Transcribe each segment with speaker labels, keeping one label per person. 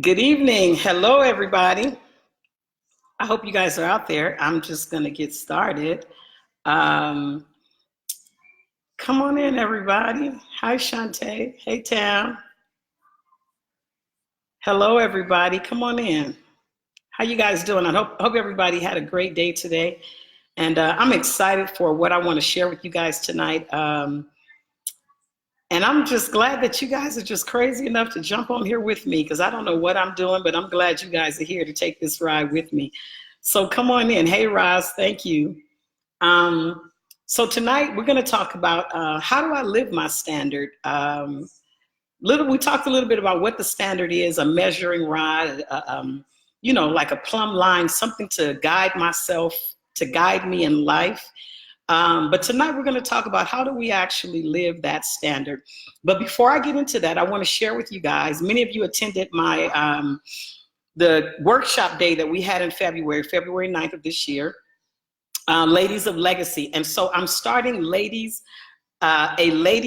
Speaker 1: Good evening. Hello, everybody. I hope you guys are out there. I'm just going to get started. Um, Come on in, everybody. Hi, Shantae. Hey, Tam. Hello, everybody. Come on in. How you guys doing? I hope everybody had a great day today. And I'm excited for what I want to share with you guys tonight. And I'm just glad that you guys are just crazy enough to jump on here with me because I don't know what I'm doing, but I'm glad you guys are here to take this ride with me. So come on in. Hey, Roz, thank you. So tonight we're going to talk about how do I live my standard. We talked a little bit about what the standard is, a measuring rod, like a plumb line, something to guide myself, to guide me in life. But tonight we're going to talk about how do we actually live that standard. But before I get into that, I want to share with you guys, many of you attended my the workshop day that we had in February 9th of this year, Ladies of Legacy. And so I'm starting a Lady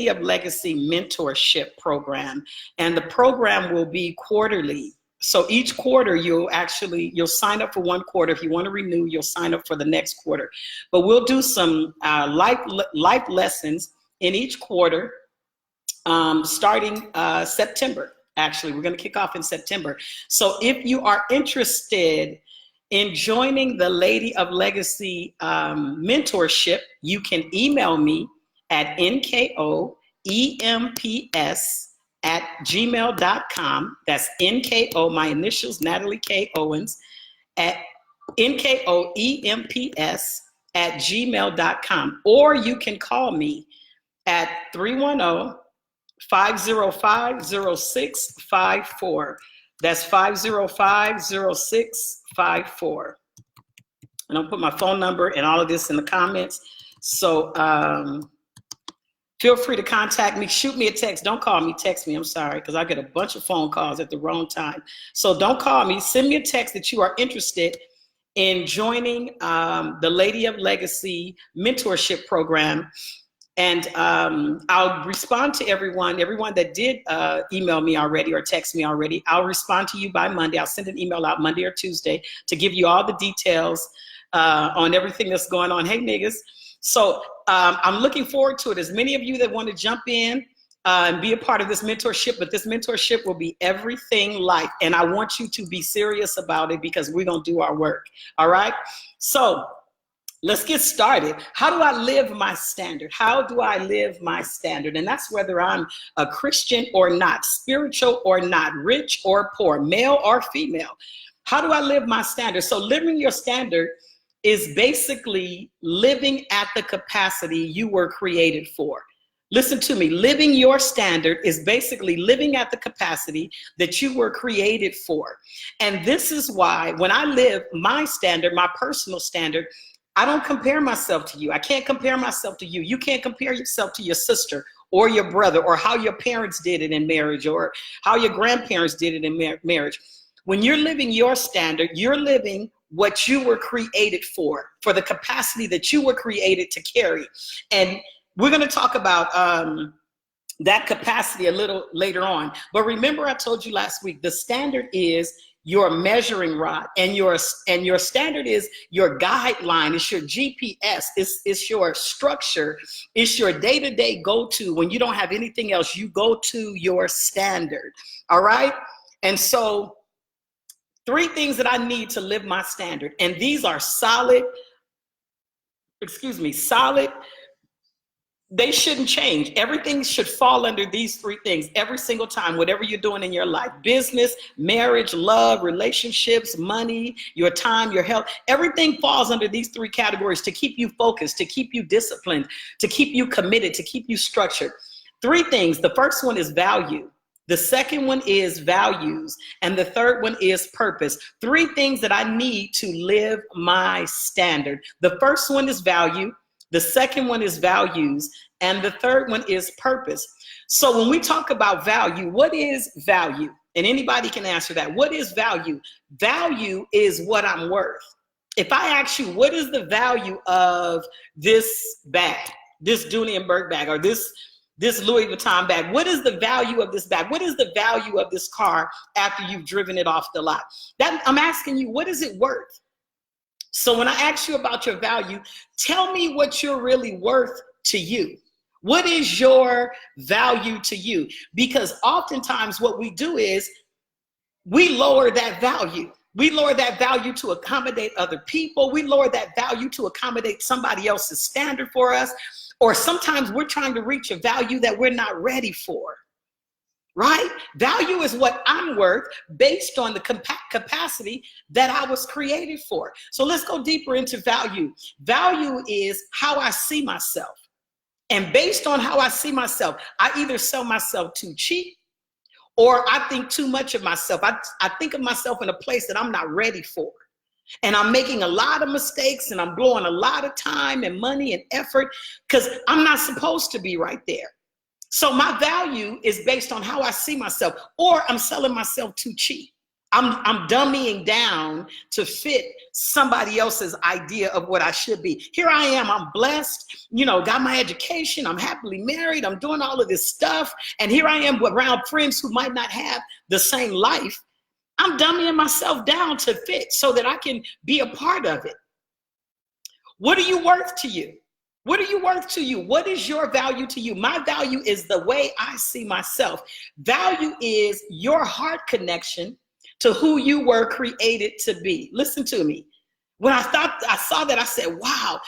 Speaker 1: of Legacy mentorship program. And the program will be quarterly. So each quarter you'll sign up for one quarter. If you want to renew, you'll sign up for the next quarter. But we'll do some life lessons in each quarter, starting September. Actually, we're going to kick off in September. So if you are interested in joining the Lady of Legacy mentorship, you can email me at nkoemps@gmail.com. That's NKO, my initials, Natalie K. Owens, at nkoemps@gmail.com. Or you can call me at 310-505-0654. That's 505-0654. And I'll put my phone number and all of this in the comments. So feel free to contact me. Shoot me a text. Don't call me. Text me. I'm sorry, because I get a bunch of phone calls at the wrong time. So don't call me. Send me a text that you are interested in joining the Lady of Legacy mentorship program. And I'll respond to everyone that did email me already or text me already. I'll respond to you by Monday. I'll send an email out Monday or Tuesday to give you all the details on everything that's going on. Hey, niggas. So I'm looking forward to it. As many of you that want to jump in and be a part of this mentorship, but this mentorship will be everything life. And I want you to be serious about it because we're going to do our work. All right. So let's get started. How do I live my standard? How do I live my standard? And that's whether I'm a Christian or not, spiritual or not, rich or poor, male or female. How do I live my standard? So living your standard is basically living at the capacity you were created for. Listen to me. Living your standard is basically living at the capacity that you were created for. And this is why when I live my standard, my personal standard, I don't compare myself to you. I can't compare myself to you. You can't compare yourself to your sister or your brother or how your parents did it in marriage or how your grandparents did it in marriage. When you're living your standard, you're living what you were created for the capacity that you were created to carry. And we're going to talk about that capacity a little later on. But remember, I told you last week, the standard is your measuring rod, and your standard is your guideline. It's your GPS. It's your structure. It's your day-to-day go-to. When you don't have anything else, you go to your standard. All right. And so 3 things that I need to live my standard. And these are solid. They shouldn't change. Everything should fall under these 3 things every single time, whatever you're doing in your life: business, marriage, love, relationships, money, your time, your health. Everything falls under these 3 categories to keep you focused, to keep you disciplined, to keep you committed, to keep you structured. 3 things. The first one is value. The second one is values. And the third one is purpose. 3 things that I need to live my standard. The first one is value. The second one is values. And the third one is purpose. So when we talk about value, what is value? And anybody can answer that. What is value? Value is what I'm worth. If I ask you, what is the value of this bag, this Dooney and Burke bag, or this this Louis Vuitton bag? What is the value of this bag? What is the value of this car after you've driven it off the lot? That I'm asking you, what is it worth? So when I ask you about your value, tell me what you're really worth to you. What is your value to you? Because oftentimes what we do is we lower that value. We lower that value to accommodate other people. We lower that value to accommodate somebody else's standard for us. Or sometimes we're trying to reach a value that we're not ready for, right? Value is what I'm worth based on the capacity that I was created for. So let's go deeper into value. Value is how I see myself. And based on how I see myself, I either sell myself too cheap or I think too much of myself. I think of myself in a place that I'm not ready for. And I'm making a lot of mistakes and I'm blowing a lot of time and money and effort because I'm not supposed to be right there. So my value is based on how I see myself, or I'm selling myself too cheap. I'm dummying down to fit somebody else's idea of what I should be. Here I am, I'm blessed, got my education, I'm happily married, I'm doing all of this stuff. And here I am around friends who might not have the same life. I'm dummying myself down to fit so that I can be a part of it. What are you worth to you? What are you worth to you? What is your value to you? My value is the way I see myself. Value is your heart connection to who you were created to be. Listen to me. When I saw that, I said, wow,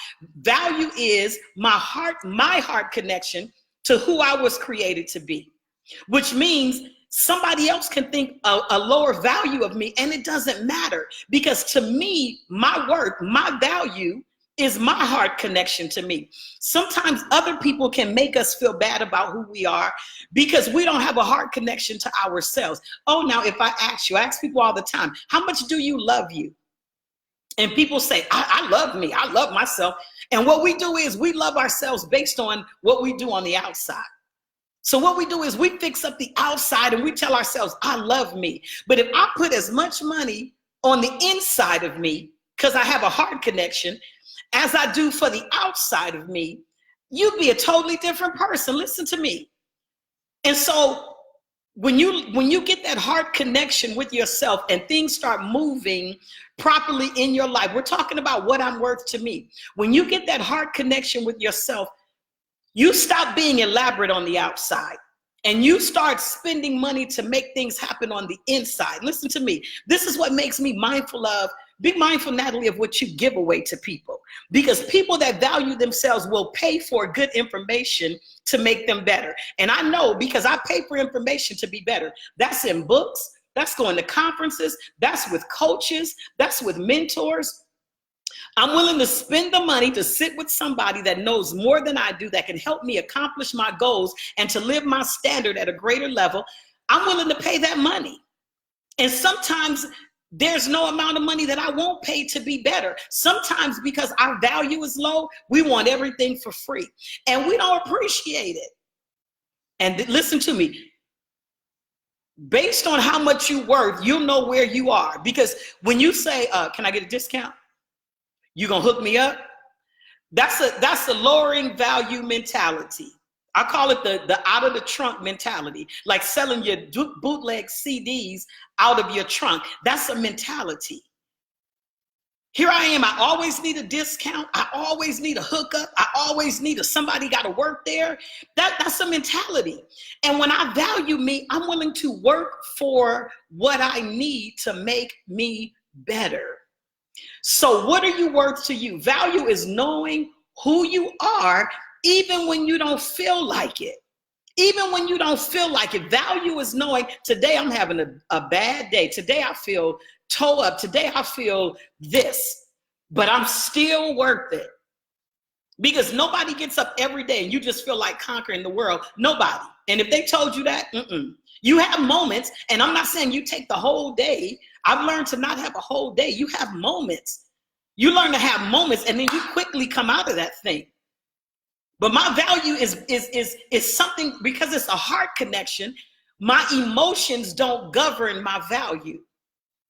Speaker 1: value is my heart connection to who I was created to be, which means somebody else can think a lower value of me, and it doesn't matter, because to me, my worth, my value is my heart connection to me. Sometimes other people can make us feel bad about who we are because we don't have a heart connection to ourselves. Oh, now if I ask people all the time, how much do you love you? And people say, I love me, I love myself. And what we do is we love ourselves based on what we do on the outside. So what we do is we fix up the outside and we tell ourselves, I love me. But if I put as much money on the inside of me, because I have a heart connection, as I do for the outside of me, you'd be a totally different person. Listen to me. And so when you get that heart connection with yourself and things start moving properly in your life, we're talking about what I'm worth to me. When you get that heart connection with yourself, you stop being elaborate on the outside and you start spending money to make things happen on the inside. Listen to me. This is what makes me mindful of, be mindful, Natalie, of what you give away to people, because people that value themselves will pay for good information to make them better. And I know, because I pay for information to be better. That's in books, that's going to conferences, that's with coaches, that's with mentors. I'm willing to spend the money to sit with somebody that knows more than I do, that can help me accomplish my goals and to live my standard at a greater level. I'm willing to pay that money. And sometimes there's no amount of money that I won't pay to be better. Sometimes because our value is low, we want everything for free and we don't appreciate it. And listen to me. Based on how much you're worth, you'll know where you are. Because when you say, can I get a discount? You gonna hook me up? That's a lowering value mentality. I call it the out of the trunk mentality, like selling your bootleg CDs out of your trunk. That's a mentality. Here I am, I always need a discount. I always need a hookup. I always need somebody got to work there. That's a mentality. And when I value me, I'm willing to work for what I need to make me better. So what are you worth to you? Value is knowing who you are, even when you don't feel like it. Even when you don't feel like it. Value is knowing, today I'm having a bad day. Today I feel toe up. Today I feel this, but I'm still worth it. Because nobody gets up every day and you just feel like conquering the world. Nobody. And if they told you that, you have moments, and I'm not saying you take the whole day. I've learned to not have a whole day. You have moments. You learn to have moments, and then you quickly come out of that thing. But my value is something, because it's a heart connection. My emotions don't govern my value.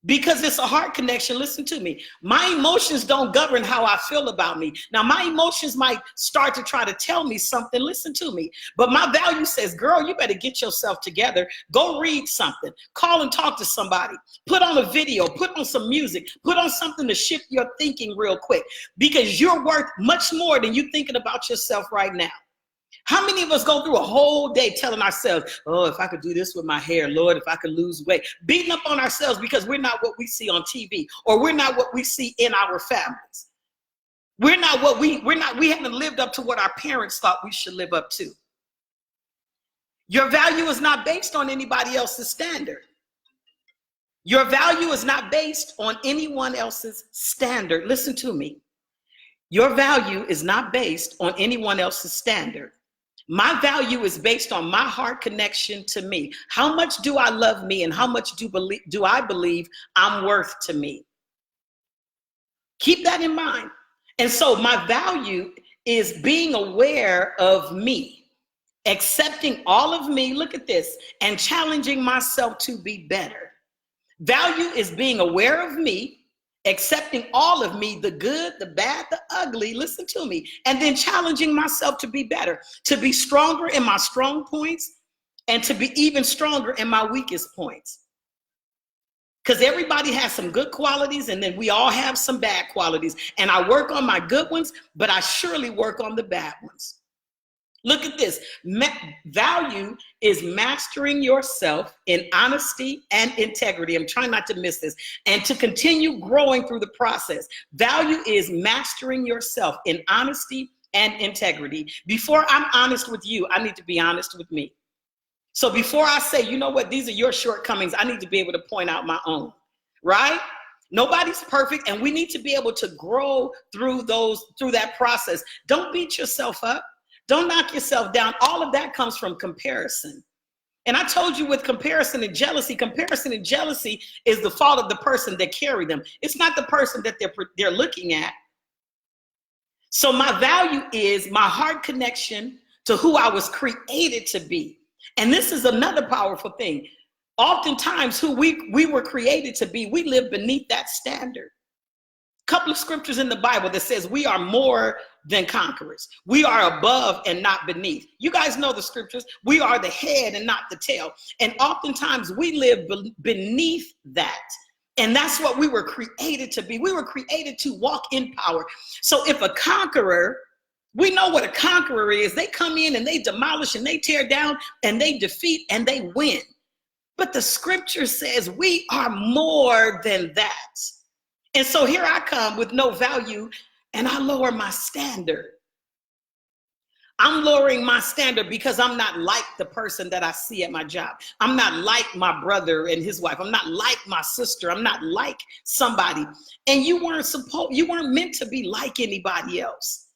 Speaker 1: Because it's a heart connection. Listen to me. My emotions don't govern how I feel about me. Now, my emotions might start to try to tell me something. Listen to me. But my value says, girl, you better get yourself together. Go read something. Call and talk to somebody. Put on a video. Put on some music. Put on something to shift your thinking real quick. Because you're worth much more than you thinking about yourself right now. How many of us go through a whole day telling ourselves, oh, if I could do this with my hair, Lord, if I could lose weight, beating up on ourselves because we're not what we see on TV, or we're not what we see in our families. We haven't lived up to what our parents thought we should live up to. Your value is not based on anybody else's standard. Your value is not based on anyone else's standard. Listen to me. Your value is not based on anyone else's standard. My value is based on my heart connection to me. How much do I love me, and how much do I believe I'm worth to me? Keep that in mind. And so my value is being aware of me, accepting all of me, look at this, and challenging myself to be better. Value is being aware of me, accepting all of me, the good, the bad, the ugly, listen to me, and then challenging myself to be better, to be stronger in my strong points, and to be even stronger in my weakest points. Because everybody has some good qualities, and then we all have some bad qualities. And I work on my good ones, but I surely work on the bad ones. Look at this. Value is mastering yourself in honesty and integrity. I'm trying not to miss this. And to continue growing through the process. Value is mastering yourself in honesty and integrity. Before I'm honest with you, I need to be honest with me. So before I say, you know what, these are your shortcomings, I need to be able to point out my own, right? Nobody's perfect, and we need to be able to grow through that process. Don't beat yourself up. Don't knock yourself down. All of that comes from comparison. And I told you with comparison and jealousy is the fault of the person that carried them. It's not the person that they're looking at. So my value is my heart connection to who I was created to be. And this is another powerful thing. Oftentimes who we were created to be, we live beneath that standard. Couple of scriptures in the Bible that says we are more than conquerors. We are above and not beneath. You guys know the scriptures. We are the head and not the tail. And oftentimes we live beneath that. And that's what we were created to be. We were created to walk in power. So if a conqueror, we know what a conqueror is. They come in and they demolish and they tear down and they defeat and they win. But the scripture says we are more than that. And so here I come with no value, and I lower my standard. I'm lowering my standard because I'm not like the person that I see at my job. I'm not like my brother and his wife. I'm not like my sister. I'm not like somebody. And you weren't meant to be like anybody else.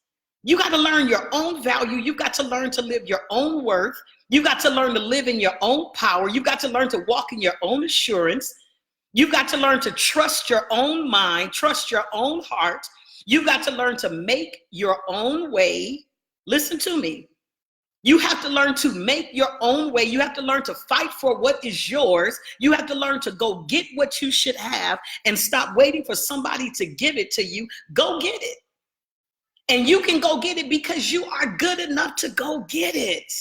Speaker 1: You got to learn your own value. You've got to learn to live your own worth. You got to learn to live in your own power. You got to learn to walk in your own assurance. You've got to learn to trust your own mind, trust your own heart. You've got to learn to make your own way. Listen to me. You have to learn to make your own way. You have to learn to fight for what is yours. You have to learn to go get what you should have and stop waiting for somebody to give it to you. Go get it. And you can go get it because you are good enough to go get it.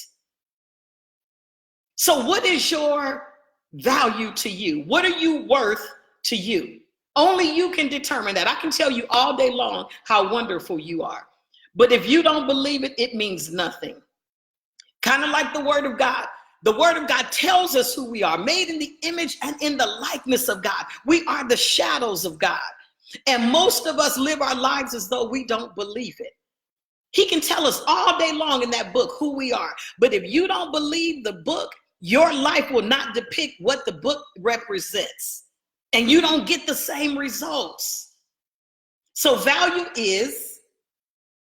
Speaker 1: So what is your value to you? What are you worth to you? Only you can determine that. I can tell you all day long how wonderful you are. But if you don't believe it, it means nothing. Kind of like the word of God. The word of God tells us who we are, made in the image and in the likeness of God. We are the shadows of God. And most of us live our lives as though we don't believe it. He can tell us all day long in that book who we are. But if you don't believe the book, your life will not depict what the book represents. And you don't get the same results. So value is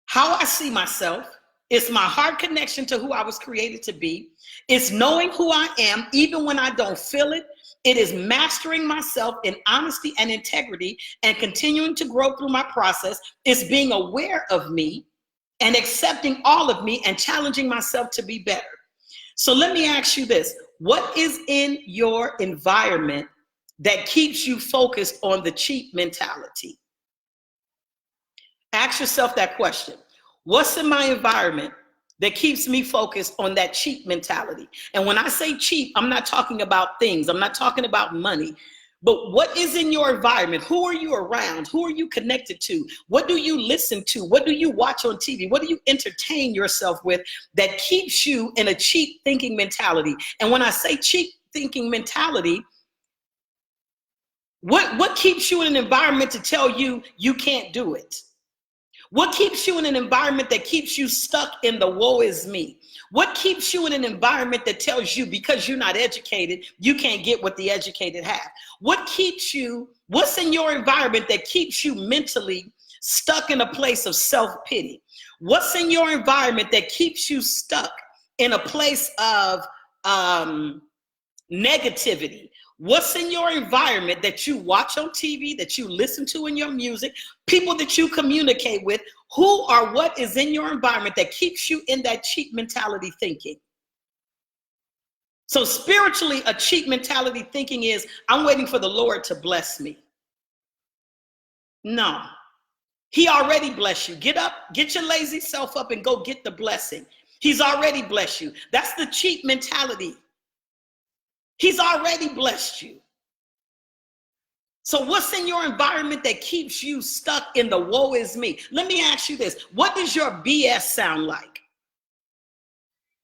Speaker 1: how I see myself. It's my heart connection to who I was created to be. It's knowing who I am even when I don't feel it. It is mastering myself in honesty and integrity and continuing to grow through my process. It's being aware of me and accepting all of me and challenging myself to be better. So let me ask you this. What is in your environment that keeps you focused on the cheap mentality? Ask yourself that question. What's in my environment that keeps me focused on that cheap mentality? And when I say cheap, I'm not talking about things. I'm not talking about money. But what is in your environment? Who are you around? Who are you connected to? What do you listen to? What do you watch on TV? What do you entertain yourself with that keeps you in a cheap thinking mentality? And when I say cheap thinking mentality, what keeps you in an environment to tell you you can't do it? What keeps you in an environment that keeps you stuck in the woe is me? What keeps you in an environment that tells you because you're not educated, you can't get what the educated have? What's in your environment that keeps you mentally stuck in a place of self-pity? What's in your environment that keeps you stuck in a place of negativity? What's in your environment that you watch on TV, that you listen to in your music, people that you communicate with? Who or what is in your environment that keeps you in that cheap mentality thinking? So spiritually, a cheap mentality thinking is, I'm waiting for the Lord to bless me. No, he already blessed you. Get up, get your lazy self up and go get the blessing. He's already blessed you. That's the cheap mentality. He's already blessed you. So what's in your environment that keeps you stuck in the woe is me? Let me ask you this. What does your BS sound like?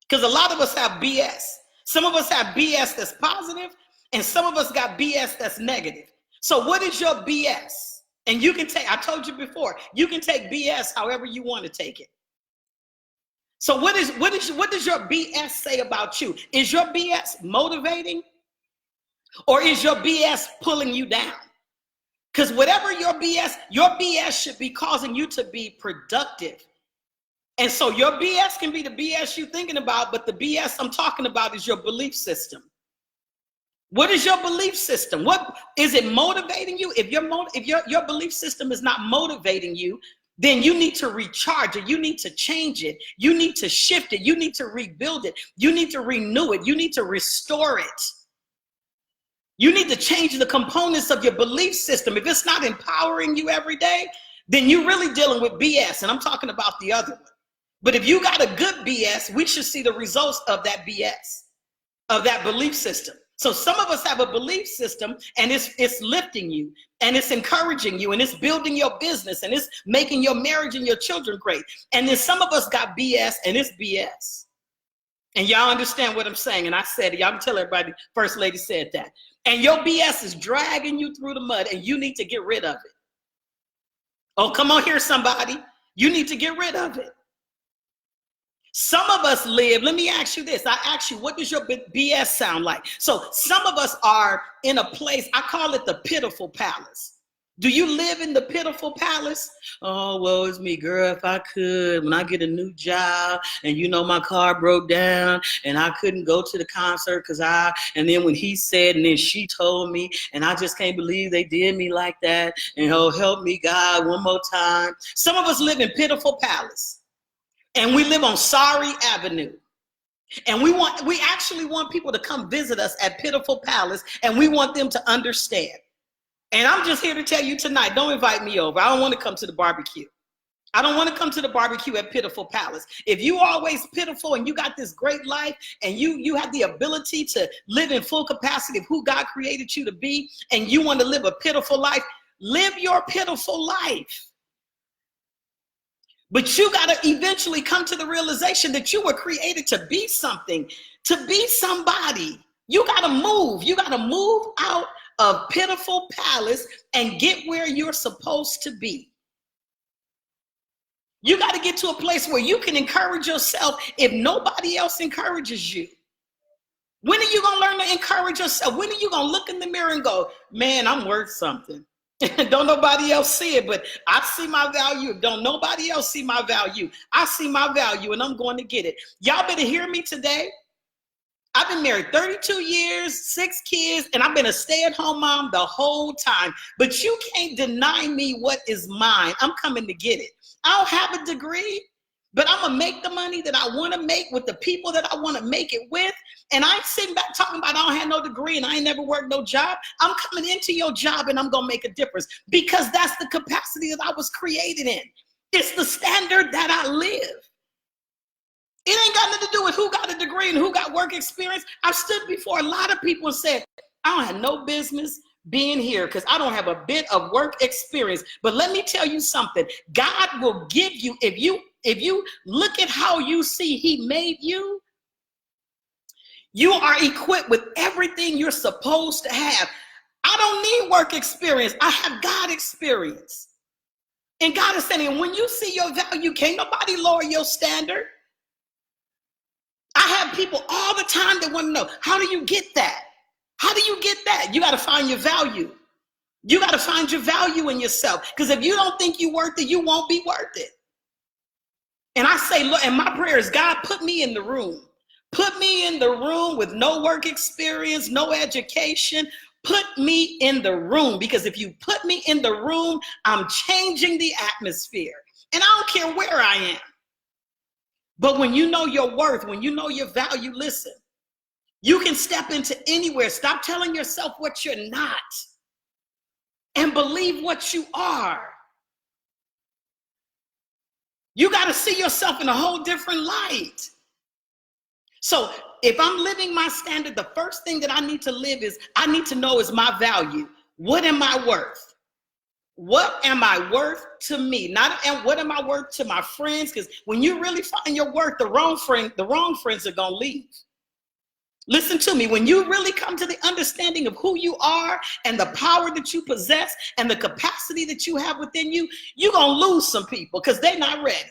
Speaker 1: Because a lot of us have BS. Some of us have BS that's positive, and some of us got BS that's negative. So what is your BS? And you can take, I told you before, you can take BS however you want to take it. So what does your BS say about you? Is your BS motivating, or is your BS pulling you down? Because whatever your BS should be causing you to be productive. And so your BS can be the BS you're thinking about, but the BS I'm talking about is your belief system. What is your belief system? What is it motivating you? If your belief system is not motivating you, then you need to recharge it. You need to change it. You need to shift it. You need to rebuild it. You need to renew it. You need to restore it. You need to change the components of your belief system. If it's not empowering you every day, then you're really dealing with BS. And I'm talking about the other one. But if you got a good BS, we should see the results of that BS, of that belief system. So some of us have a belief system, and it's lifting you, and it's encouraging you, and it's building your business, and it's making your marriage and your children great. And then some of us got BS, and it's BS. And y'all understand what I'm saying? And I said it. Y'all can tell everybody, First Lady said that. And your BS is dragging you through the mud, and you need to get rid of it. Oh, come on here, somebody. You need to get rid of it. Some of us live, let me ask you this. I ask you, what does your BS sound like? So some of us are in a place, I call it the pitiful palace. Do you live in the pitiful palace? Oh, woe is me, girl, if I could, when I get a new job and you know my car broke down and I couldn't go to the concert and then when he said and then she told me and I just can't believe they did me like that, and oh, help me God one more time. Some of us live in pitiful palace. And we live on Sorry Avenue. And we actually want people to come visit us at Pitiful Palace, and we want them to understand. And I'm just here to tell you tonight, don't invite me over. I don't want to come to the barbecue. I don't want to come to the barbecue at Pitiful Palace. If you always pitiful and you got this great life and you have the ability to live in full capacity of who God created you to be, and you want to live a pitiful life, live your pitiful life. But you got to eventually come to the realization that you were created to be something, to be somebody. You got to move. You got to move out of Pitiful Palace and get where you're supposed to be. You got to get to a place where you can encourage yourself if nobody else encourages you. When are you going to learn to encourage yourself? When are you going to look in the mirror and go, man, I'm worth something? Don't nobody else see it, but I see my value. Don't nobody else see my value. I see my value and I'm going to get it. Y'all better hear me today. I've been married 32 years, 6 kids, and I've been a stay-at-home mom the whole time. But you can't deny me what is mine. I'm coming to get it. I don't have a degree, but I'm gonna make the money that I want to make with the people that I want to make it with. And I ain't sitting back talking about I don't have no degree and I ain't never worked no job. I'm coming into your job and I'm gonna make a difference because that's the capacity that I was created in. It's the standard that I live. It ain't got nothing to do with who got a degree and who got work experience. I've stood before a lot of people and said, I don't have no business being here because I don't have a bit of work experience. But let me tell you something. God will give you, if you look at how you see he made you, you are equipped with everything you're supposed to have. I don't need work experience. I have God experience. And God is saying, when you see your value, can't nobody lower your standard. I have people all the time that want to know, how do you get that? How do you get that? You got to find your value. You got to find your value in yourself. Because if you don't think you're worth it, you won't be worth it. And I say, look, and my prayer is, God, put me in the room. Put me in the room with no work experience, no education. Put me in the room, because if you put me in the room, I'm changing the atmosphere. And I don't care where I am. But when you know your worth, when you know your value, listen, you can step into anywhere. Stop telling yourself what you're not and believe what you are. You got to see yourself in a whole different light. So if I'm living my standard, the first thing that I need to live is, I need to know is my value. What am I worth? What am I worth to me? Not and what am I worth to my friends? Because when you really find your worth, the wrong friends are going to leave. Listen to me. When you really come to the understanding of who you are and the power that you possess and the capacity that you have within you, you're going to lose some people because they're not ready.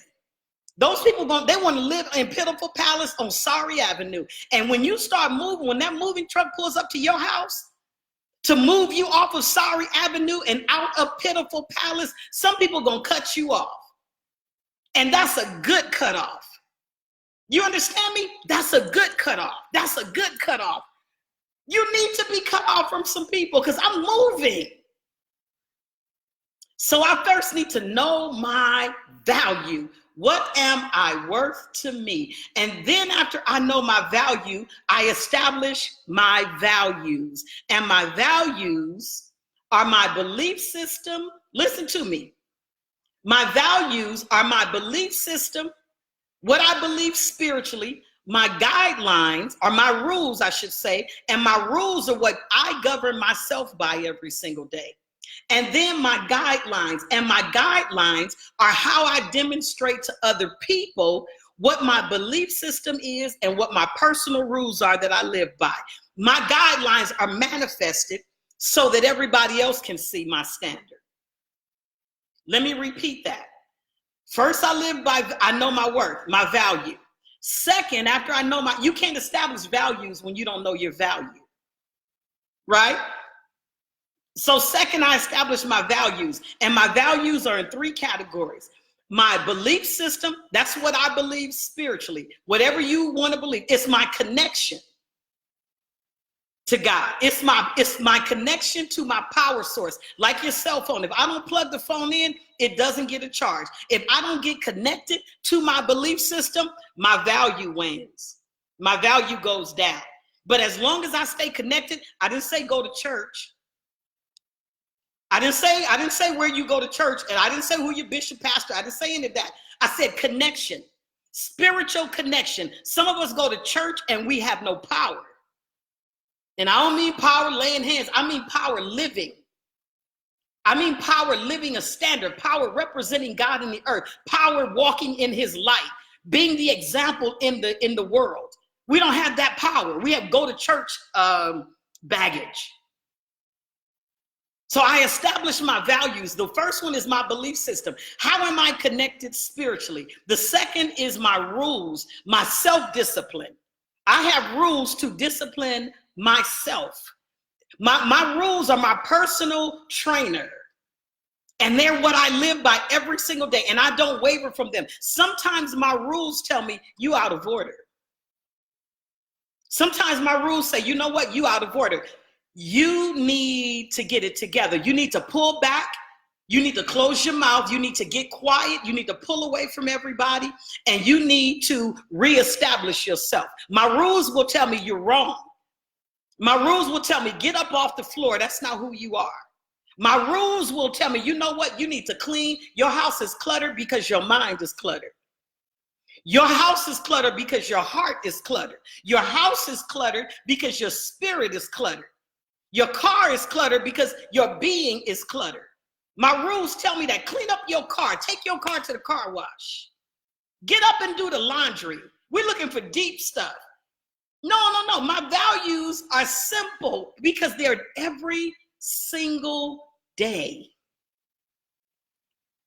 Speaker 1: Those people, they want to live in Pitiful Palace on Sorry Avenue. And when you start moving, when that moving truck pulls up to your house to move you off of Sorry Avenue and out of Pitiful Palace, some people are going to cut you off. And that's a good cutoff. You understand me? That's a good cutoff. That's a good cutoff. You need to be cut off from some people because I'm moving. So I first need to know my value. What am I worth to me? And then after I know my value, I establish my values. And my values are my belief system. Listen to me. My values are my belief system, what I believe spiritually, my guidelines, or my rules, I should say, and my rules are what I govern myself by every single day. And then my guidelines, and my guidelines are how I demonstrate to other people what my belief system is and what my personal rules are that I live by. My guidelines are manifested so that everybody else can see my standard. Let me repeat that. First, I know my worth, my value. Second, after I know you can't establish values when you don't know your value, right? So second, I establish my values, and my values are in three categories. My belief system, that's what I believe spiritually. Whatever you want to believe, it's my connection to God. It's my connection to my power source, like your cell phone. If I don't plug the phone in, it doesn't get a charge. If I don't get connected to my belief system, my value wanes. My value goes down. But as long as I stay connected, I didn't say go to church. I didn't say where you go to church, and I didn't say who your bishop, pastor. I didn't say any of that. I said connection, spiritual connection. Some of us go to church and we have no power. And I don't mean power laying hands. I mean power living. I mean power living a standard, power representing God in the earth, power walking in his light, being the example in the world. We don't have that power. We have go to church baggage. So I established my values. The first one is my belief system. How am I connected spiritually? The second is my rules, my self-discipline. I have rules to discipline myself. My rules are my personal trainer. And they're what I live by every single day. And I don't waver from them. Sometimes my rules tell me you out of order. Sometimes my rules say, you know what, you out of order. You need to get it together. You need to pull back You need to close your mouth. You need to get quiet. You need to pull away from everybody. And you need to reestablish yourself. My rules will tell me you're wrong. My rules will tell me, get up off the floor. That's not who you are. My rules will tell me, you know what? You need to clean. Your house is cluttered because your mind is cluttered. Your house is cluttered because your heart is cluttered. Your house is cluttered because your spirit is cluttered. Your car is cluttered because your being is cluttered. My rules tell me that clean up your car. Take your car to the car wash. Get up and do the laundry. We're looking for deep stuff. No. My values are simple because they're every single day.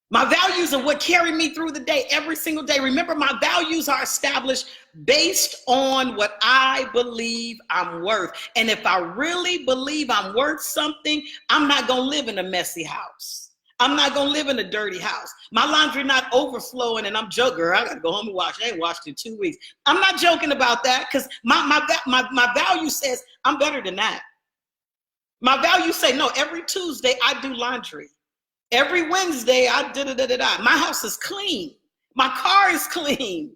Speaker 1: My values are what carry me through the day, every single day. Remember, my values are established based on what I believe I'm worth. And if I really believe I'm worth something, I'm not going to live in a messy house. I'm not going to live in a dirty house. My laundry not overflowing and I'm joking. I got to go home and wash. I ain't washed in 2 weeks. I'm not joking about that because my value says I'm better than that. My values say, no, every Tuesday I do laundry. Every Wednesday I da-da-da-da-da. My house is clean. My car is clean.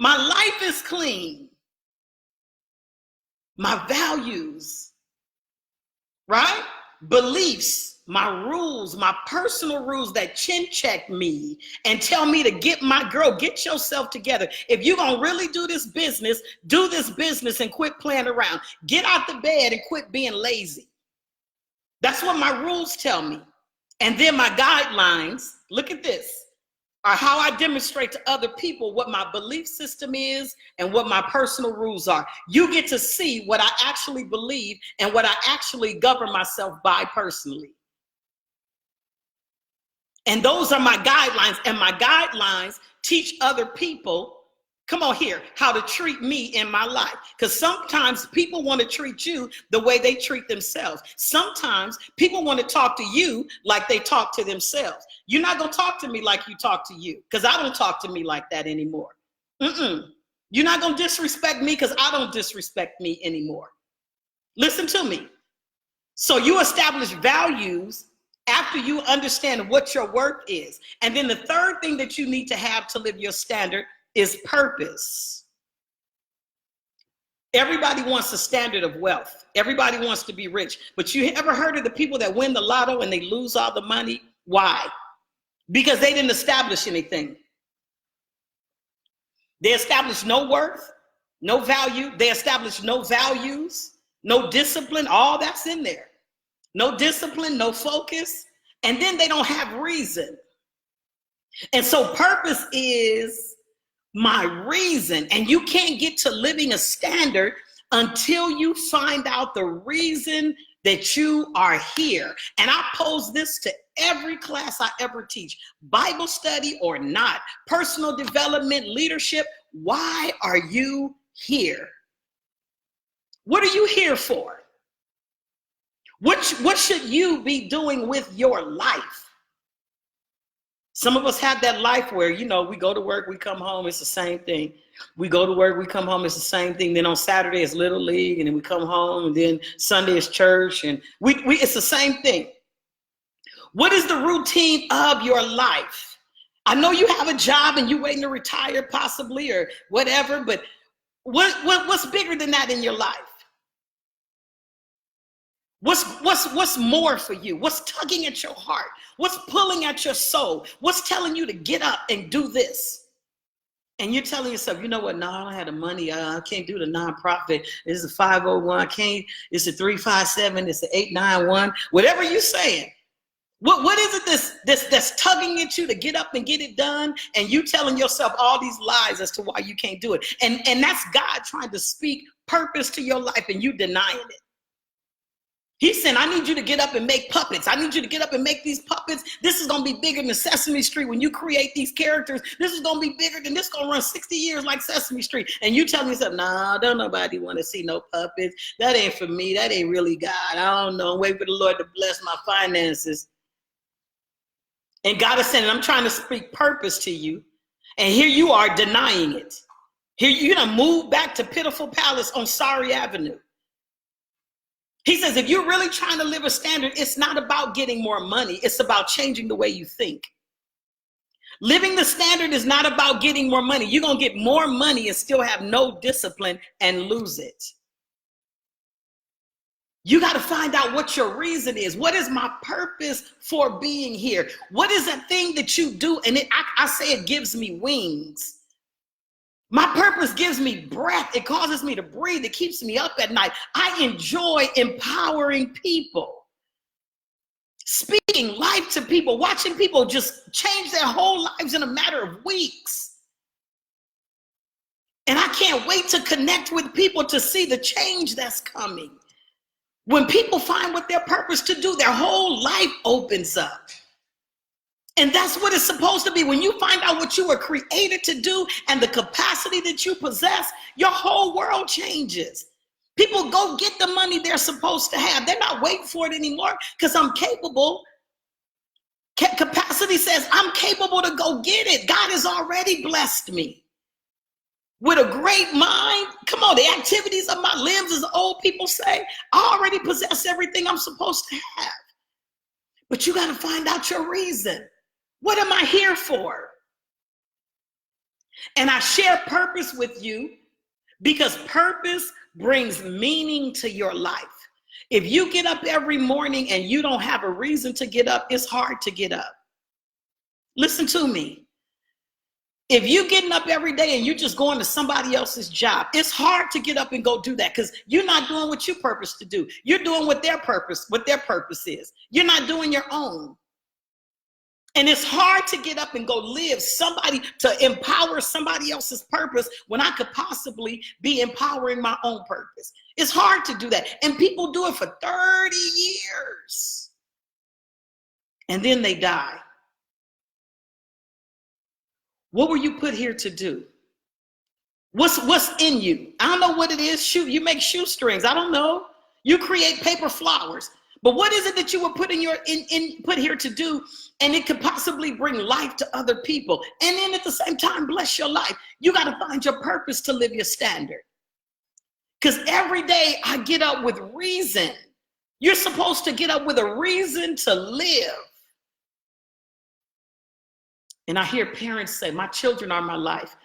Speaker 1: My life is clean. My values, right? Beliefs, my rules, my personal rules that chin check me and tell me to get yourself together. If you're going to really do this business and quit playing around. Get out the bed and quit being lazy. That's what my rules tell me. And then my guidelines, look at this, are how I demonstrate to other people what my belief system is and what my personal rules are. You get to see what I actually believe and what I actually govern myself by personally. And those are my guidelines, and my guidelines teach other people, come on here, how to treat me in my life. Because sometimes people want to treat you the way they treat themselves. Sometimes people want to talk to you like they talk to themselves. You're not going to talk to me like you talk to you, because I don't talk to me like that anymore. You're not going to disrespect me because I don't disrespect me anymore. Listen to me. So you establish values after you understand what your worth is. And then the third thing that you need to have to live your standard is purpose. Everybody wants a standard of wealth. Everybody wants to be rich. But you ever heard of the people that win the lotto and they lose all the money? Why? Because they didn't establish anything. They established no worth, no value. They established no values, no discipline. All that's in there. No discipline, no focus. And then they don't have reason. And so purpose is my reason. And you can't get to living a standard until you find out the reason that you are here. And I pose this to every class I ever teach, Bible study or not, personal development, leadership. Why are you here? What are you here for? What should you be doing with your life? Some of us have that life where, we go to work, we come home, it's the same thing. We go to work, we come home, it's the same thing. Then on Saturday it's Little League, and then we come home, and then Sunday is church, and it's the same thing. What is the routine of your life? I know you have a job and you're waiting to retire possibly or whatever, but what's bigger than that in your life? What's more for you? What's tugging at your heart? What's pulling at your soul? What's telling you to get up and do this? And you're telling yourself, you know what? No, I don't have the money. I can't do the nonprofit. It's a 501. I can't. It's a 357. It's an 891. Whatever you're saying. What is it that's tugging at you to get up and get it done? And you telling yourself all these lies as to why you can't do it. And that's God trying to speak purpose to your life and you denying it. He's saying, I need you to get up and make puppets. I need you to get up and make these puppets. This is going to be bigger than Sesame Street. When you create these characters, this is going to be bigger than this, going to run 60 years like Sesame Street. And you telling yourself, nah, don't nobody want to see no puppets. That ain't for me. That ain't really God. I don't know. Wait for the Lord to bless my finances. And God is saying, I'm trying to speak purpose to you. And here you are denying it. Here you're going to move back to Pitiful Palace on Sorry Avenue. He says, if you're really trying to live a standard, it's not about getting more money. It's about changing the way you think. Living the standard is not about getting more money. You're going to get more money and still have no discipline and lose it. You got to find out what your reason is. What is my purpose for being here? What is that thing that you do? And I say it gives me wings. My purpose gives me breath. It causes me to breathe. It keeps me up at night. I enjoy empowering people, speaking life to people, watching people just change their whole lives in a matter of weeks. And I can't wait to connect with people to see the change that's coming. When people find what their purpose to do, their whole life opens up. And that's what it's supposed to be. When you find out what you were created to do and the capacity that you possess, your whole world changes. People go get the money they're supposed to have. They're not waiting for it anymore because I'm capable. Capacity says I'm capable to go get it. God has already blessed me with a great mind. Come on, the activities of my limbs, as old people say, I already possess everything I'm supposed to have. But you got to find out your reason. What am I here for? And I share purpose with you because purpose brings meaning to your life. If you get up every morning and you don't have a reason to get up, it's hard to get up. Listen to me. If you're getting up every day and you're just going to somebody else's job, it's hard to get up and go do that because you're not doing what you purpose to do. You're doing what their purpose is. You're not doing your own. And it's hard to get up and go live to empower somebody else's purpose when I could possibly be empowering my own purpose. It's hard to do that. And people do it for 30 years. And then they die. What were you put here to do? What's in you? I don't know what it is. You make shoestrings. I don't know. You create paper flowers. But what is it that you were put put here to do? And it could possibly bring life to other people. And then at the same time, bless your life. You got to find your purpose to live your standard. Because every day I get up with reason. You're supposed to get up with a reason to live. And I hear parents say, my children are my life.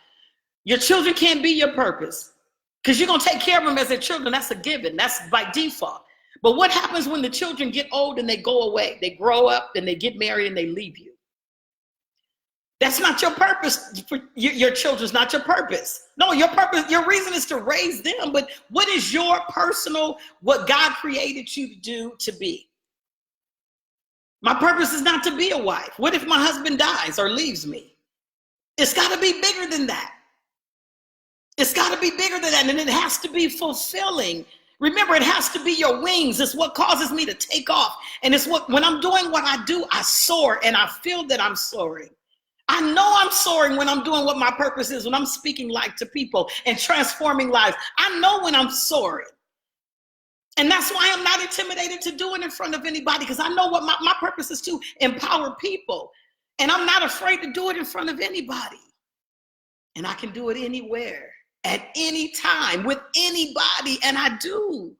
Speaker 1: Your children can't be your purpose because you're going to take care of them as their children. That's a given. That's by default. But what happens when the children get old and they go away? They grow up and they get married and they leave you. That's not your purpose. For your children's not your purpose. No, your purpose, your reason is to raise them. But what is your personal, what God created you to do, to be? My purpose is not to be a wife. What if my husband dies or leaves me? It's got to be bigger than that. It's got to be bigger than that. And it has to be fulfilling. Remember, it has to be your wings. It's what causes me to take off. And it's when I'm doing what I do, I soar and I feel that I'm soaring. I know I'm soaring when I'm doing what my purpose is, when I'm speaking life to people and transforming lives. I know when I'm soaring. And that's why I'm not intimidated to do it in front of anybody, because I know what my purpose is, to empower people. And I'm not afraid to do it in front of anybody. And I can do it anywhere, at any time, with anybody, and I do.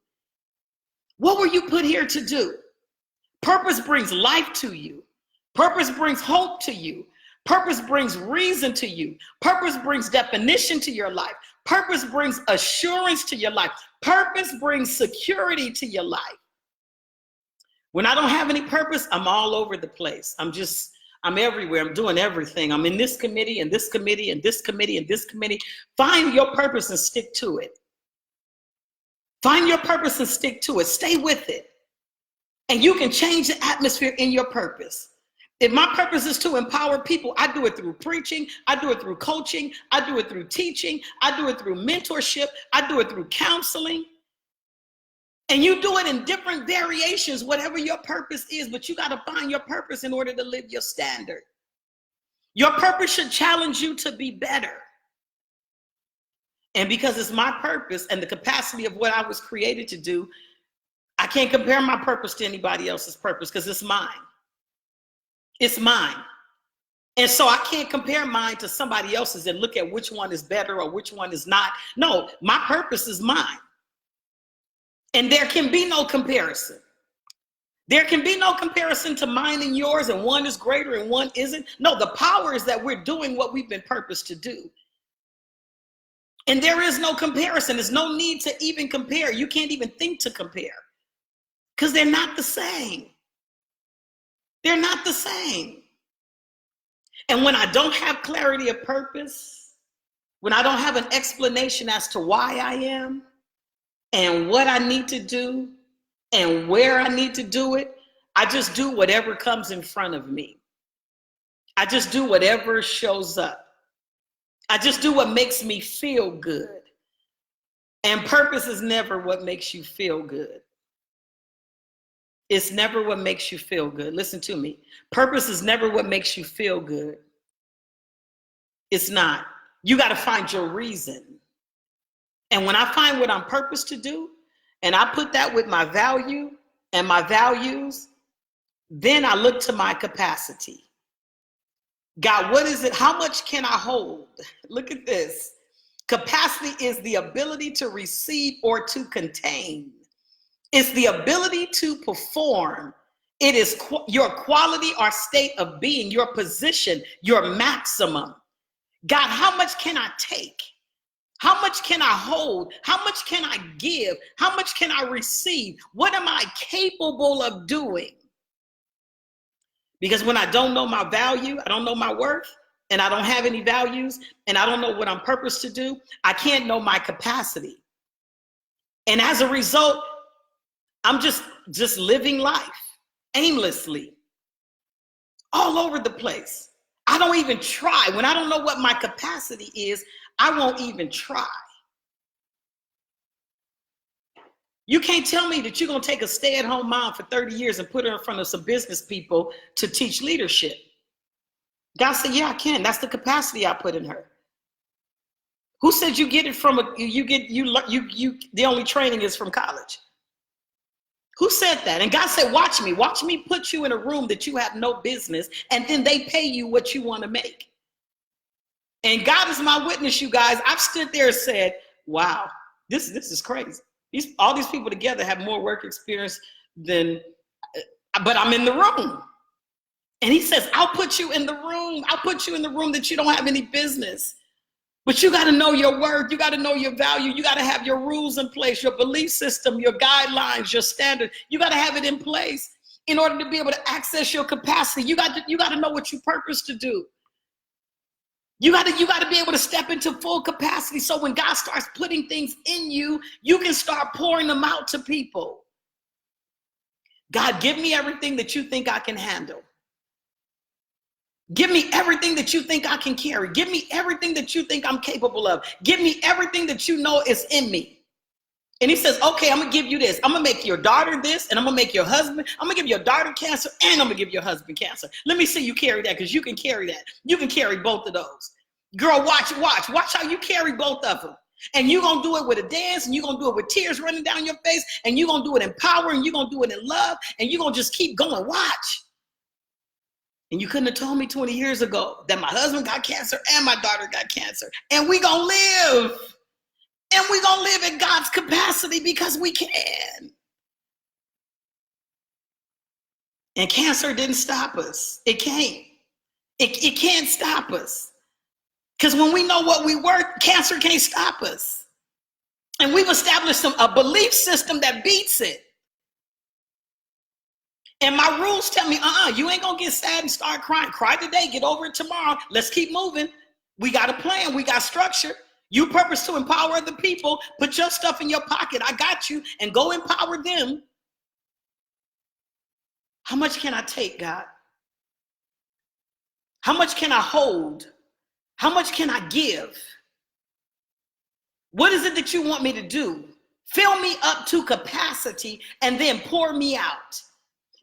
Speaker 1: What were you put here to do? Purpose brings life to you. Purpose brings hope to you. Purpose brings reason to you. Purpose brings definition to your life. Purpose brings assurance to your life. Purpose brings security to your life. When I don't have any purpose, I'm all over the place. I'm everywhere. I'm doing everything. I'm in this committee and this committee and this committee and this committee. Find your purpose and stick to it. Find your purpose and stick to it. Stay with it. And you can change the atmosphere in your purpose. If my purpose is to empower people, I do it through preaching, I do it through coaching, I do it through teaching, I do it through mentorship, I do it through counseling. And you do it in different variations, whatever your purpose is, but you got to find your purpose in order to live your standard. Your purpose should challenge you to be better. And because it's my purpose and the capacity of what I was created to do, I can't compare my purpose to anybody else's purpose because it's mine. It's mine. And so I can't compare mine to somebody else's and look at which one is better or which one is not. No, my purpose is mine. And there can be no comparison. There can be no comparison to mine and yours, and one is greater and one isn't. No, the power is that we're doing what we've been purposed to do. And there is no comparison. There's no need to even compare. You can't even think to compare because they're not the same. They're not the same. And when I don't have clarity of purpose, when I don't have an explanation as to why I am and what I need to do and where I need to do it, I just do whatever comes in front of me. I just do whatever shows up. I just do what makes me feel good. And purpose is never what makes you feel good. It's never what makes you feel good. Listen to me. Purpose is never what makes you feel good. It's not. You got to find your reason. And when I find what I'm purposed to do, and I put that with my value and my values, then I look to my capacity. God, what is it? How much can I hold? Look at this. Capacity is the ability to receive or to contain. It's the ability to perform. It is your quality or state of being, your position, your maximum. God, how much can I take? How much can I hold? How much can I give? How much can I receive? What am I capable of doing? Because when I don't know my value, I don't know my worth, and I don't have any values, and I don't know what I'm purposed to do, I can't know my capacity. And as a result, I'm just living life aimlessly, all over the place. I don't even try. When I don't know what my capacity is, I won't even try. You can't tell me that you're going to take a stay-at-home mom for 30 years and put her in front of some business people to teach leadership. God said, yeah, I can. That's the capacity I put in her. Who said you get it from the only training is from college? Who said that? And God said, watch me put you in a room that you have no business, and then they pay you what you want to make. And God is my witness, you guys. I've stood there and said, wow, this is crazy. All these people together have more work experience but I'm in the room. And he says, I'll put you in the room. I'll put you in the room that you don't have any business. But you got to know your worth. You got to know your value. You got to have your rules in place, your belief system, your guidelines, your standard. You got to have it in place in order to be able to access your capacity. You got to know what you purpose to do. You got to be able to step into full capacity. So when God starts putting things in you, you can start pouring them out to people. God, give me everything that you think I can handle. Give me everything that you think I can carry. Give me everything that you think I'm capable of. Give me everything that you know is in me. And he says, okay, I'm going to give you this. I'm going to make your daughter this, and I'm going to make your husband. I'm going to give your daughter cancer, and I'm going to give your husband cancer. Let me see you carry that, because you can carry that. You can carry both of those. Girl, watch how you carry both of them. And you're going to do it with a dance, and you're going to do it with tears running down your face, and you're going to do it in power, and you're going to do it in love, and you're going to just keep going. Watch. And you couldn't have told me 20 years ago that my husband got cancer and my daughter got cancer. And we gonna live. And we gonna live in God's capacity because we can. And cancer didn't stop us. It can't. It can't stop us. Because when we know what we worth, cancer can't stop us. And we've established a belief system that beats it. And my rules tell me, you ain't gonna get sad and start crying. Cry today, get over it tomorrow. Let's keep moving. We got a plan, we got structure. You purpose to empower other people. Put your stuff in your pocket. I got you, and go empower them. How much can I take, God? How much can I hold? How much can I give? What is it that you want me to do? Fill me up to capacity and then pour me out.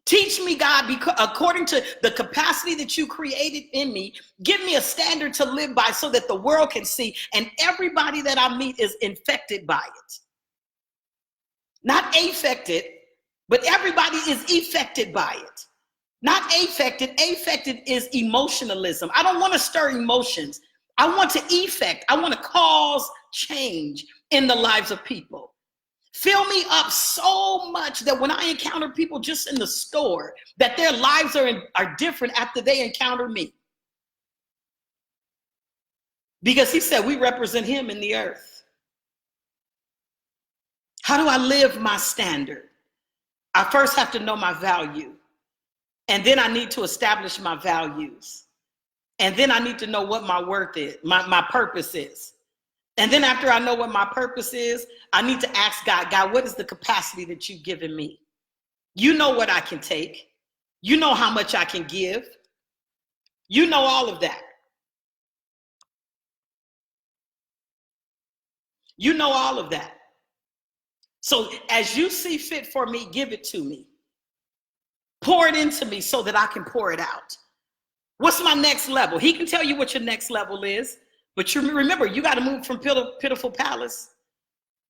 Speaker 1: Teach me, God, according to the capacity that you created in me. Give me a standard to live by so that the world can see, and everybody that I meet is infected by it. Not affected, but everybody is affected by it. Not affected. Affected is emotionalism. I don't want to stir emotions. I want to effect. I want to cause change in the lives of people. Fill me up so much that when I encounter people just in the store, that their lives are different after they encounter me. Because he said we represent him in the earth. How do I live my standard? I first have to know my value. And then I need to establish my values. And then I need to know what my worth is, my purpose is. And then after I know what my purpose is, I need to ask God, what is the capacity that you've given me? You know what I can take. You know how much I can give. You know all of that. You know all of that. So as you see fit for me, give it to me. Pour it into me so that I can pour it out. What's my next level? He can tell you what your next level is. But you remember, you got to move from Pitiful Palace.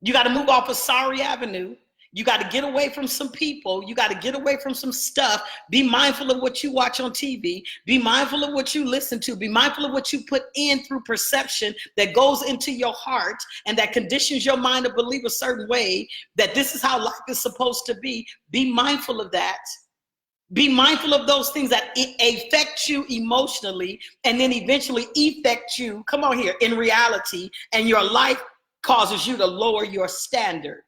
Speaker 1: You got to move off of Sorry Avenue. You got to get away from some people. You got to get away from some stuff. Be mindful of what you watch on TV. Be mindful of what you listen to. Be mindful of what you put in through perception that goes into your heart and that conditions your mind to believe a certain way, that this is how life is supposed to be. Be mindful of that. Be mindful of those things that affect you emotionally and then eventually affect you, come on here, in reality, and your life causes you to lower your standard.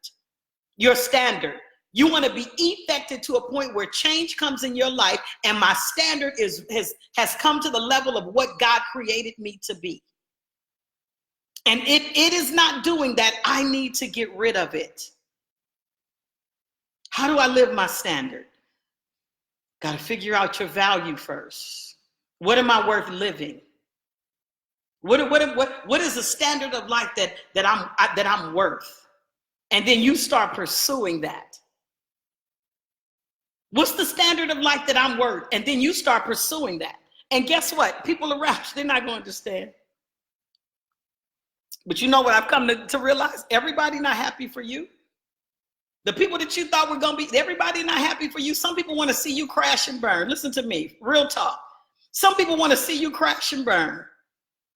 Speaker 1: Your standard. You want to be affected to a point where change comes in your life and my standard has come to the level of what God created me to be. And if it is not doing that, I need to get rid of it. How do I live my standard? Got to figure out your value first. What am I worth living? What is the standard of life that I'm worth? And then you start pursuing that. What's the standard of life that I'm worth? And then you start pursuing that. And guess what? People around you, they're not going to understand. But you know what I've come to realize? Everybody not happy for you. The people that you thought were going to be, everybody not happy for you. Some people want to see you crash and burn. Listen to me, real talk. Some people want to see you crash and burn.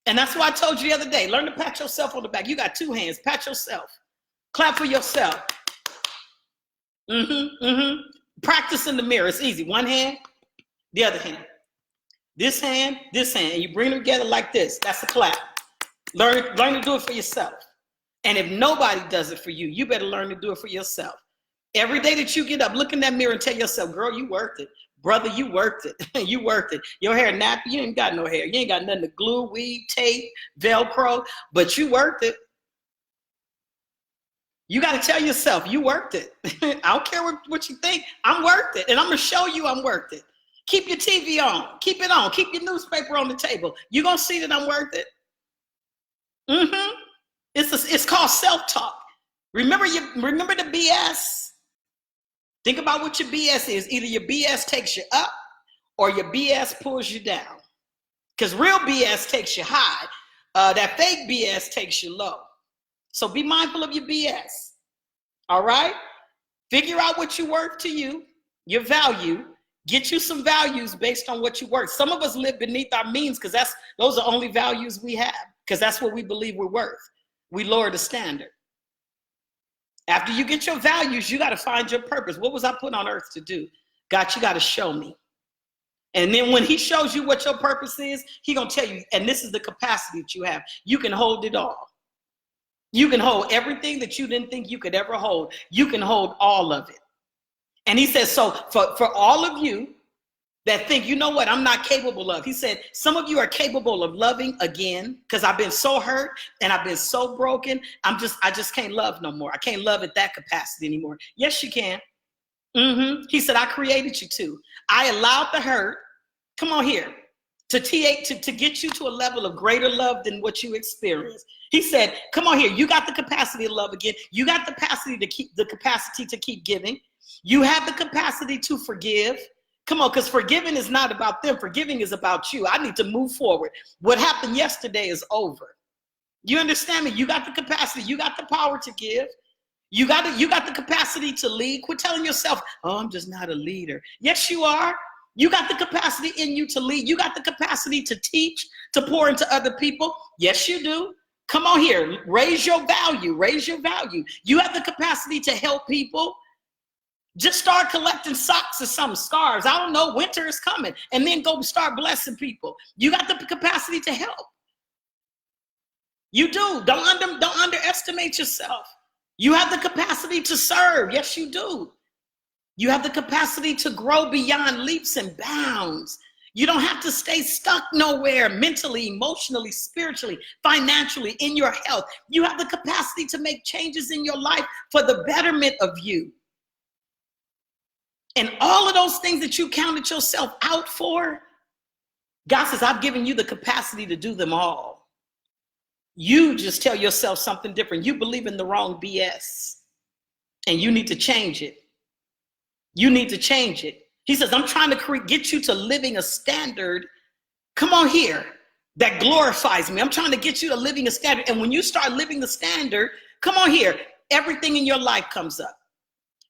Speaker 1: And that's why I told you the other day, learn to pat yourself on the back. You got two hands, pat yourself. Clap for yourself. Practice in the mirror, it's easy. One hand, the other hand. This hand, and you bring them together like this. That's a clap. Learn to do it for yourself. And if nobody does it for you, you better learn to do it for yourself. Every day that you get up, look in that mirror and tell yourself, girl, you worth it. Brother, you worth it. You worth it. Your hair nappy, you ain't got no hair. You ain't got nothing to glue, weave, tape, Velcro, but you worth it. You got to tell yourself, you worth it. I don't care what you think. I'm worth it. And I'm going to show you I'm worth it. Keep your TV on. Keep it on. Keep your newspaper on the table. You're going to see that I'm worth it. It's called self-talk. Remember the BS? Think about what your BS is. Either your BS takes you up or your BS pulls you down. Because real BS takes you high. That fake BS takes you low. So be mindful of your BS. All right? Figure out what you're worth to you, your value. Get you some values based on what you're worth. Some of us live beneath our means because those are only values we have. Because that's what we believe we're worth. We lower the standard. After you get your values, you got to find your purpose. What was I put on earth to do? God, you got to show me. And then when he shows you what your purpose is, he going to tell you, and this is the capacity that you have. You can hold it all. You can hold everything that you didn't think you could ever hold. You can hold all of it. And he says, so for all of you that think, you know what, I'm not capable of. He said, some of you are capable of loving again because I've been so hurt and I've been so broken. I just can't love no more. I can't love at that capacity anymore. Yes, you can. He said, I created you to. I allowed the hurt, come on here, to get you to a level of greater love than what you experienced. He said, come on here, you got the capacity to love again. You got the capacity to keep giving. You have the capacity to forgive. Come on, because forgiving is not about them. Forgiving is about you. I need to move forward. What happened yesterday is over. You understand me? You got the capacity. You got the power to give. You got the capacity to lead. Quit telling yourself, oh, I'm just not a leader. Yes, you are. You got the capacity in you to lead. You got the capacity to teach, to pour into other people. Yes, you do. Come on here, raise your value, raise your value. You have the capacity to help people. Just start collecting socks or some scarves. I don't know, winter is coming. And then go start blessing people. You got the capacity to help. You do. Don't underestimate yourself. You have the capacity to serve. Yes, you do. You have the capacity to grow beyond leaps and bounds. You don't have to stay stuck nowhere mentally, emotionally, spiritually, financially, in your health. You have the capacity to make changes in your life for the betterment of you. And all of those things that you counted yourself out for, God says, I've given you the capacity to do them all. You just tell yourself something different. You believe in the wrong BS, and you need to change it. You need to change it. He says, I'm trying to get you to living a standard, come on here, that glorifies me. I'm trying to get you to living a standard. And when you start living the standard, come on here, everything in your life comes up.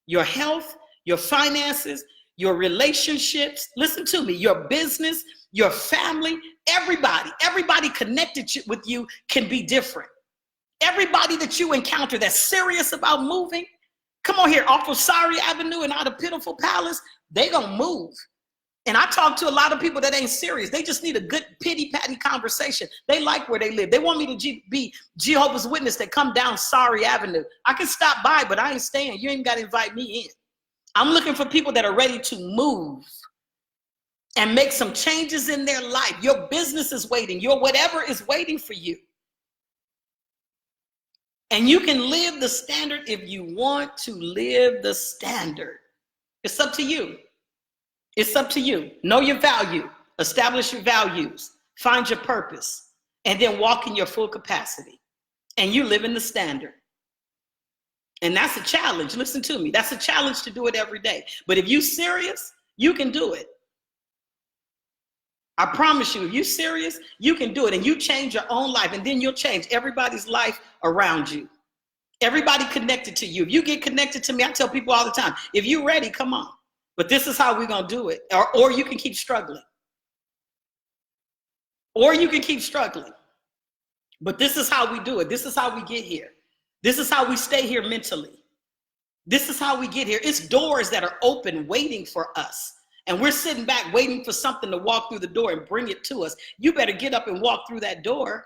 Speaker 1: Your health, your finances, your relationships, listen to me, your business, your family, everybody connected with you can be different. Everybody that you encounter that's serious about moving, come on here, off of Sorry Avenue and out of Pitiful Palace, they gonna move. And I talk to a lot of people that ain't serious. They just need a good pity-patty conversation. They like where they live. They want me to be Jehovah's Witness that come down Sorry Avenue. I can stop by, but I ain't staying. You ain't gotta invite me in. I'm looking for people that are ready to move and make some changes in their life. Your business is waiting. Your whatever is waiting for you. And you can live the standard if you want to live the standard. It's up to you. It's up to you. Know your value. Establish your values. Find your purpose. And then walk in your full capacity. And you live in the standard. And that's a challenge. Listen to me. That's a challenge to do it every day. But if you're serious, you can do it. I promise you, if you're serious, you can do it. And you change your own life. And then you'll change everybody's life around you. Everybody connected to you. If you get connected to me, I tell people all the time, if you're ready, come on. But this is how we're going to do it. Or you can keep struggling. Or you can keep struggling. But this is how we do it. This is how we get here. This is how we stay here mentally. This is how we get here. It's doors that are open waiting for us. And we're sitting back waiting for something to walk through the door and bring it to us. You better get up and walk through that door.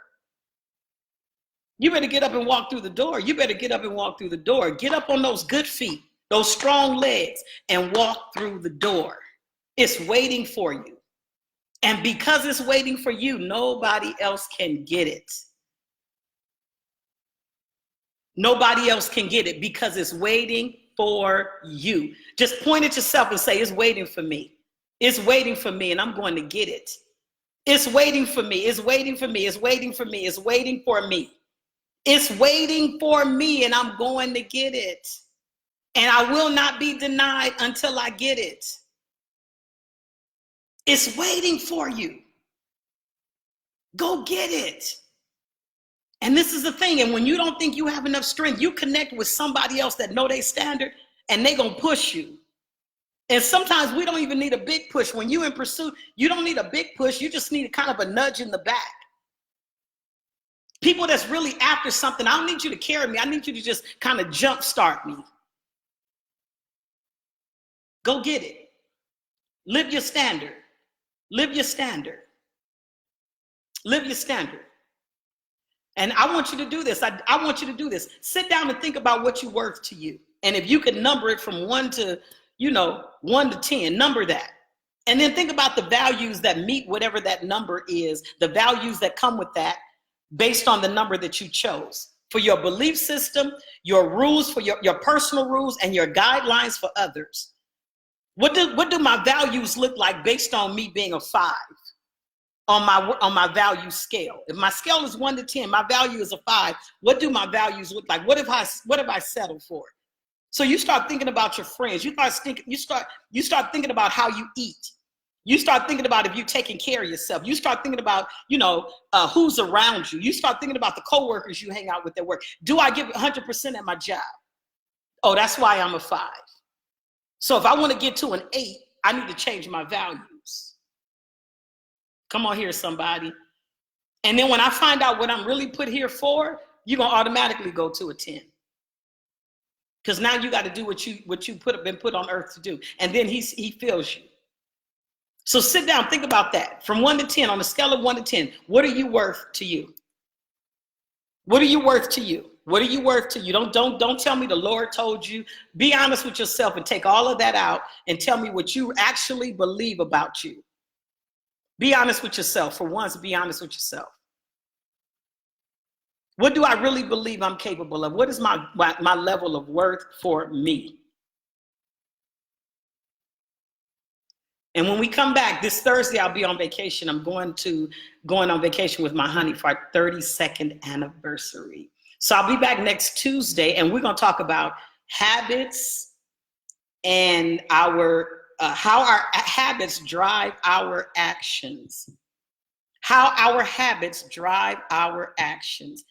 Speaker 1: You better get up and walk through the door. You better get up and walk through the door. Get up on those good feet, those strong legs, and walk through the door. It's waiting for you. And because it's waiting for you, nobody else can get it. Nobody else can get it because it's waiting for you. Just point at yourself and say, it's waiting for me. It's waiting for me, and I'm going to get it. It's waiting for me. It's waiting for me. It's waiting for me. It's waiting for me. It's waiting for me, and I'm going to get it. And I will not be denied until I get it. It's waiting for you. Go get it. And this is the thing. And when you don't think you have enough strength, you connect with somebody else that know their standard, and they gonna push you. And sometimes we don't even need a big push. When you're in pursuit, you don't need a big push. You just need kind of a nudge in the back. People that's really after something, I don't need you to carry me. I need you to just kind of jumpstart me. Go get it. Live your standard. Live your standard. Live your standard. And I want you to do this. I want you to do this. Sit down and think about what you're worth to you. And if you can number it from 1 to 10, number that. And then think about the values that meet whatever that number is, the values that come with that based on the number that you chose. For your belief system, your rules, for your personal rules, and your guidelines for others. What do my values look like based on me being a 5? On my value scale. If my scale is 1 to 10, my value is a 5. What do my values look like? What have I settled for? So you start thinking about your friends. You start thinking about how you eat. You start thinking about if you're taking care of yourself. You start thinking about, who's around you. You start thinking about the coworkers you hang out with at work. Do I give 100% at my job? Oh, that's why I'm a 5. So if I want to get to an 8, I need to change my values. Come on here, somebody. And then when I find out what I'm really put here for, you're going to automatically go to a 10. Because now you got to do what you been put on earth to do. And then he fills you. So sit down, think about that. From 1 to 10, on a scale of 1 to 10, what are you worth to you? What are you worth to you? What are you worth to you? Don't tell me the Lord told you. Be honest with yourself and take all of that out and tell me what you actually believe about you. Be honest with yourself. For once, be honest with yourself. What do I really believe I'm capable of? What is my level of worth for me? And when we come back this Thursday, I'll be on vacation. I'm going on vacation with my honey for our 32nd anniversary. So I'll be back next Tuesday, and we're going to talk about habits and how our habits drive our actions. How our habits drive our actions.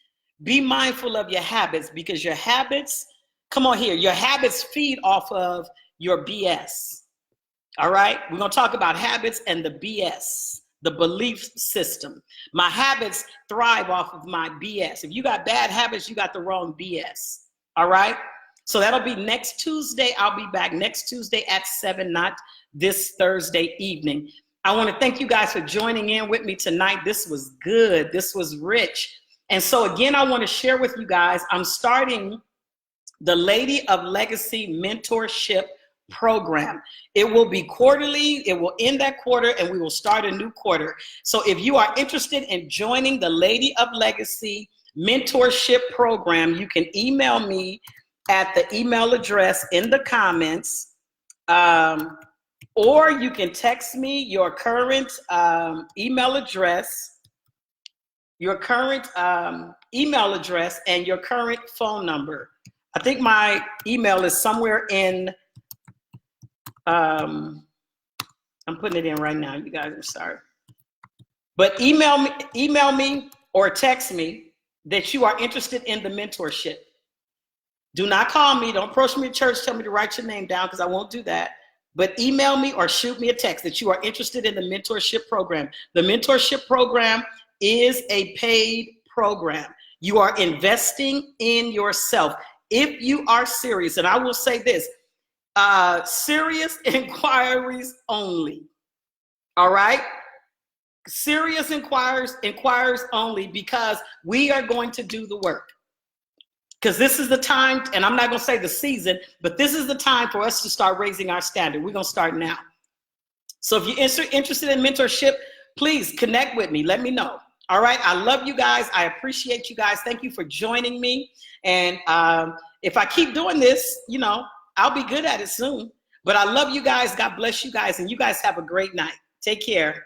Speaker 1: Be mindful of your habits, because your habits, come on here, your habits feed off of your BS. All right? We're going to talk about habits and the BS, the belief system. My habits thrive off of my BS. If you got bad habits, you got the wrong BS. All right? So that'll be next Tuesday. I'll be back next Tuesday at 7, not this Thursday evening. I want to thank you guys for joining in with me tonight. This was good. This was rich. And so again, I want to share with you guys, I'm starting the Lady of Legacy Mentorship Program. It will be quarterly. It will end that quarter, and we will start a new quarter. So if you are interested in joining the Lady of Legacy Mentorship Program, you can email me at the email address in the comments, or you can text me your current email address and your current phone number. I think my email is somewhere in, I'm putting it in right now, you guys, I'm sorry. But email me or text me that you are interested in the mentorship. Do not call me, don't approach me at church, tell me to write your name down, because I won't do that. But email me or shoot me a text that you are interested in the mentorship program. The mentorship program is a paid program. You are investing in yourself. If you are serious, and I will say this, serious inquiries only. All right? Serious inquires only, because we are going to do the work. Because this is the time, and I'm not going to say the season, but this is the time for us to start raising our standard. We're going to start now. So if you're interested in mentorship, please connect with me. Let me know. All right. I love you guys. I appreciate you guys. Thank you for joining me. And if I keep doing this, I'll be good at it soon. But I love you guys. God bless you guys. And you guys have a great night. Take care.